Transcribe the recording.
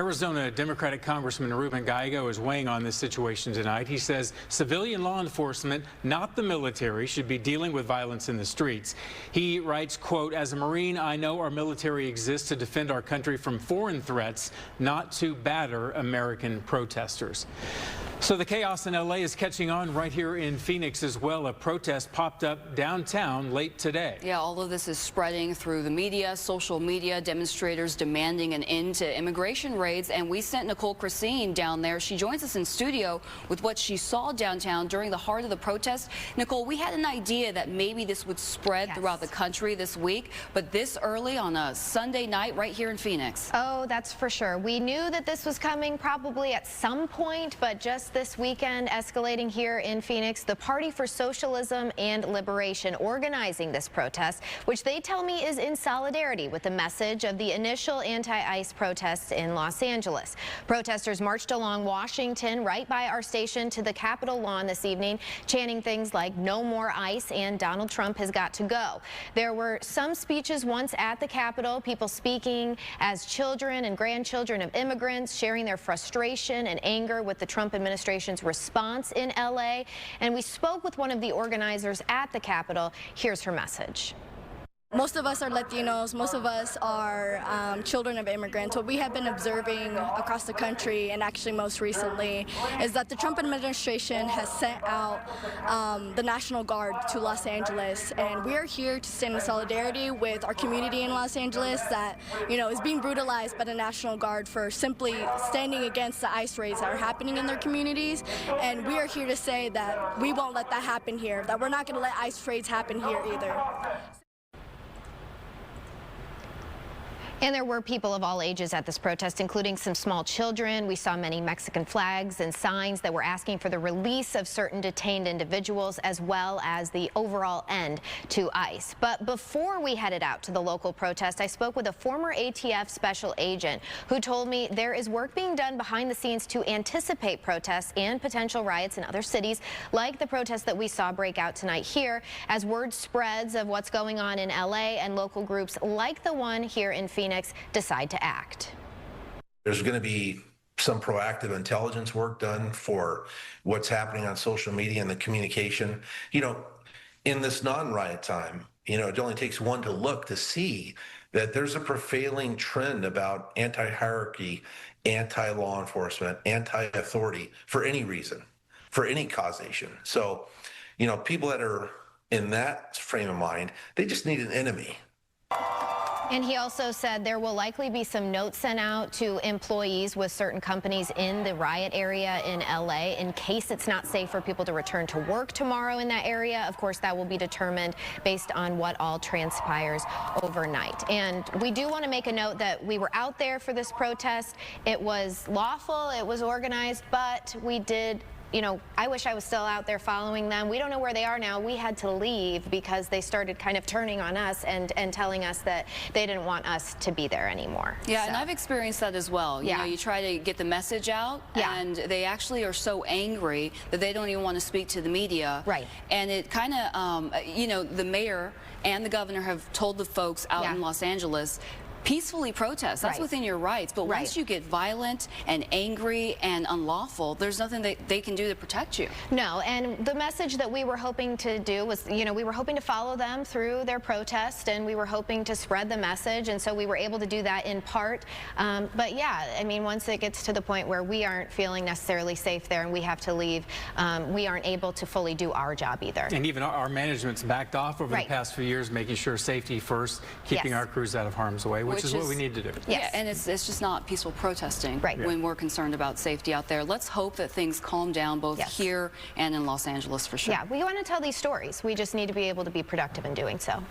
Arizona Democratic Congressman Ruben Gallego is weighing on this situation tonight. He says civilian law enforcement, not the military, should be dealing with violence in the streets. He writes, quote, "As a Marine, I know our military exists to defend our country from foreign threats, not to batter American protesters." So the chaos in LA is catching on right here in Phoenix as well. A protest popped up downtown late today. Yeah, all of this is spreading through the media, social media, demonstrators demanding an end to immigration raids. And we sent Nicole Christine down there. She joins us in studio with what she saw downtown during the heart of the protest. Nicole, we had an idea that maybe this would spread throughout the country this week, but this early on a Sunday night right here in Phoenix. Oh, that's for sure. We knew that this was coming probably at some point, but just this weekend escalating here in Phoenix, the Party for Socialism and Liberation organizing this protest, which they tell me is in solidarity with the message of the initial anti-ICE protests in Los Angeles. Protesters marched along Washington right by our station to the Capitol lawn this evening, chanting things like "No more ICE" and "Donald Trump has got to go." There were some speeches once at the Capitol, people speaking as children and grandchildren of immigrants, sharing their frustration and anger with the Trump administration's response in LA. And we spoke with one of the organizers at the Capitol. Here's her message. Most of us are Latinos, most of us are children of immigrants. What we have been observing across the country, and actually most recently, is that the Trump administration has sent out the National Guard to Los Angeles, and we are here to stand in solidarity with our community in Los Angeles that, is being brutalized by the National Guard for simply standing against the ICE raids that are happening in their communities. And we are here to say that we won't let that happen here, that we're not going to let ICE raids happen here either. And there were people of all ages at this protest, including some small children. We saw many Mexican flags and signs that were asking for the release of certain detained individuals, as well as the overall end to ICE. But before we headed out to the local protest, I spoke with a former ATF special agent who told me there is work being done behind the scenes to anticipate protests and potential riots in other cities, like the protest that we saw break out tonight here, as word spreads of what's going on in LA and local groups like the one here in Phoenix decide to act. There's going to be some proactive intelligence work done for what's happening on social media and the communication. In this non-riot time, it only takes one to look to see that there's a prevailing trend about anti-hierarchy, anti-law enforcement, anti-authority for any reason, for any causation. So, people that are in that frame of mind, they just need an enemy. And he also said there will likely be some notes sent out to employees with certain companies in the riot area in LA in case it's not safe for people to return to work tomorrow in that area. Of course, that will be determined based on what all transpires overnight. And we do want to make a note that we were out there for this protest. It was lawful, it was organized, but we did I wish I was still out there following them. We don't know where they are now. We had to leave because they started kind of turning on us and telling us that they didn't want us to be there anymore. Yeah, and I've experienced that as well. You try to get the message out, and they actually are so angry that they don't even want to speak to the media. Right. And it kind of, the mayor and the governor have told the folks out in Los Angeles, peacefully protest. That's within your rights. But once you get violent and angry and unlawful, there's nothing they can do to protect you. No, and the message that we were hoping to do was, we were hoping to follow them through their protest, and we were hoping to spread the message, and so we were able to do that in part. But yeah, once it gets to the point where we aren't feeling necessarily safe there and we have to leave, we aren't able to fully do our job either. And even our management's backed off over the past few years, making sure safety first, keeping our crews out of harm's way, which is what we need to do. Yeah, and it's just not peaceful protesting when we're concerned about safety out there. Let's hope that things calm down both here and in Los Angeles for sure. Yeah, we want to tell these stories. We just need to be able to be productive in doing so.